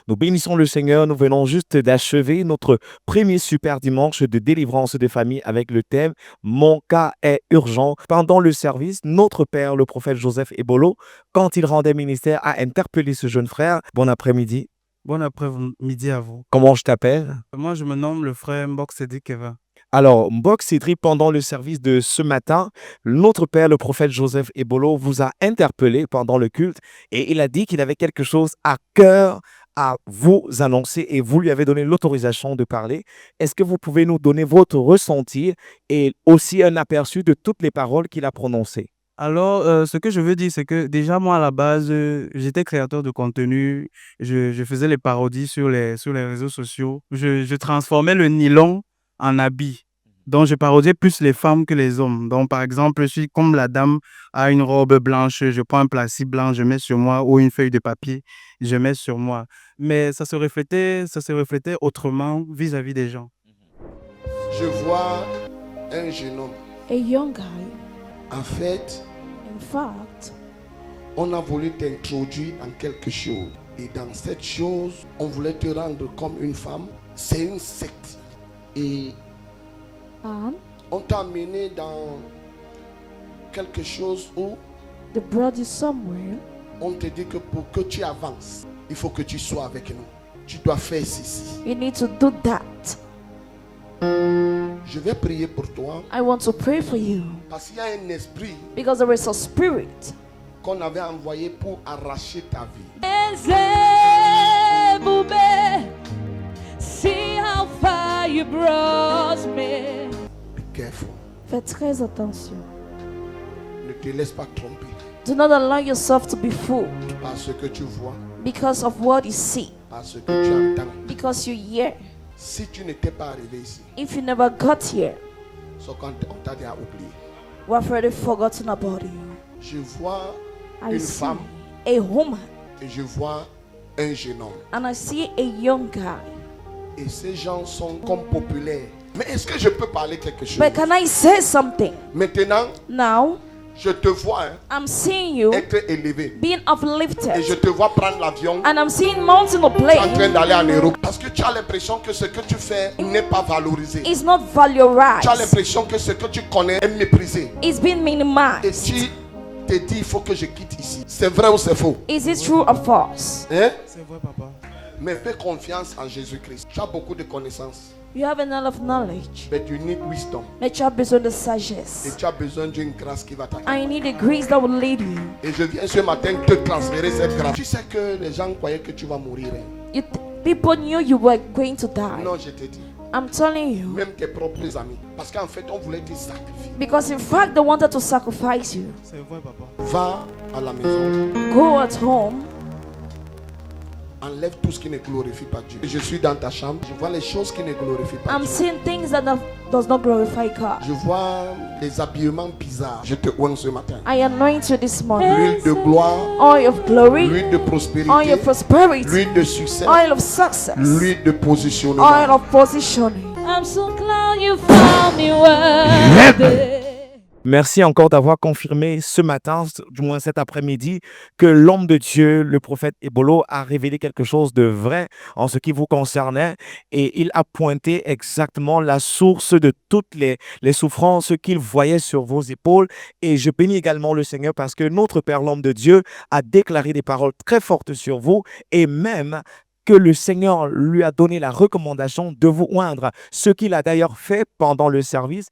Nous bénissons le Seigneur. Nous venons juste d'achever notre premier super dimanche de délivrance des familles avec le thème Mon cas est urgent. Pendant le service, notre père, le prophète Joseph Ebolo, quand il rendait ministère, a interpellé ce jeune frère. Bon après-midi. Bon après-midi à vous. Comment je t'appelle? Moi, je me nomme le frère Mbok Sedi Keva. Alors, Mbok Cédric, pendant le service de ce matin, notre père, le prophète Joseph Ebolo, vous a interpellé pendant le culte et il a dit qu'il avait quelque chose à cœur à vous annoncer et vous lui avez donné l'autorisation de parler. Est-ce que vous pouvez nous donner votre ressenti et aussi un aperçu de toutes les paroles qu'il a prononcées? Alors, ce que je veux dire, c'est que déjà, moi, à la base, j'étais créateur de contenu. Je faisais les parodies sur les réseaux sociaux. Je transformais le nylon en habit. Donc, je parodiais plus les femmes que les hommes. Donc, par exemple, je suis comme la dame a une robe blanche, je prends un plastique blanc, je mets sur moi, ou une feuille de papier, je mets sur moi. Mais ça se reflétait autrement vis-à-vis des gens. Je vois un jeune homme. A young guy. En fait, In fact, on a voulu t'introduire en quelque chose. Et dans cette chose, on voulait te rendre comme une femme. C'est une secte. Et and on t'a amené dans quelque chose où they brought you somewhere. on te dit que pour que tu avances, il faut que tu sois avec nous. Tu dois faire ceci. You need to do that. Je vais prier pour toi I want to pray for you parce qu'il y a un esprit because there is a spirit qu'on avait envoyé pour arracher ta vie. see how far you brought me. Be careful. Fais très attention. Ne te laisse pas tromper Do not allow yourself to be fooled par ce que tu vois, because of what you see, par ce que tu entends. because you hear. Si tu n'étais pas arrivé ici, If you never got here, c'est quand on t'a déjà oublié. we have already forgotten about you. Je vois I une see femme a woman et je vois un jeune homme. and I see a young guy. Et ces gens sont comme populaires. Mais est-ce que je peux parler quelque chose? But can I say something? Maintenant, Now, je te vois I'm seeing you être élevé. being Et je uplifted. te vois prendre l'avion And I'm seeing mountain of en train plane d'aller en Europe. Parce que tu as l'impression que ce que tu fais n'est pas valorisé. is not Tu as valorized. l'impression que ce que tu connais est méprisé. It's been Et minimized. tu te dis, il faut que je quitte ici. C'est vrai ou c'est faux? Is it true or false? Hein? C'est vrai, papa. Mais fais confiance en Jésus-Christ. Tu as beaucoup de connaissances. You have a lot of knowledge, Mais tu need wisdom. mais tu as besoin de Et sagesse. tu as besoin d'une grâce qui va t'accompagner. I need a grace that will lead you. Et je viens ce matin te transférer cette grâce. Tu sais que les gens croyaient que tu vas mourir. Hein? People knew you were going to die. Non, je te dis. I'm telling you. Même tes propres amis. Parce qu'en fait, on voulait te sacrifier. Because in fact, they wanted to sacrifice you. C'est vrai, papa. Va à la maison. Go at home. Enlève tout ce qui ne glorifie pas Dieu. Je suis dans ta chambre. Je vois les choses qui ne glorifient pas I'm Dieu. seeing things that does not glorify God. Je vois des habillements bizarres. Je te oins ce matin. I anoint you this morning. L'huile de gloire, Oil of glory, l'huile de oil prospérité, of prosperity, l'huile de succès, oil of success, l'huile de positionnement. oil of positioning. I'm so glad you found me worthy. Merci encore d'avoir confirmé ce matin, du moins cet après-midi, que l'homme de Dieu, le prophète Ebolo, a révélé quelque chose de vrai en ce qui vous concernait et il a pointé exactement la source de toutes les souffrances qu'il voyait sur vos épaules. Et je bénis également le Seigneur parce que notre Père, l'homme de Dieu, a déclaré des paroles très fortes sur vous et même que le Seigneur lui a donné la recommandation de vous oindre, ce qu'il a d'ailleurs fait pendant le service.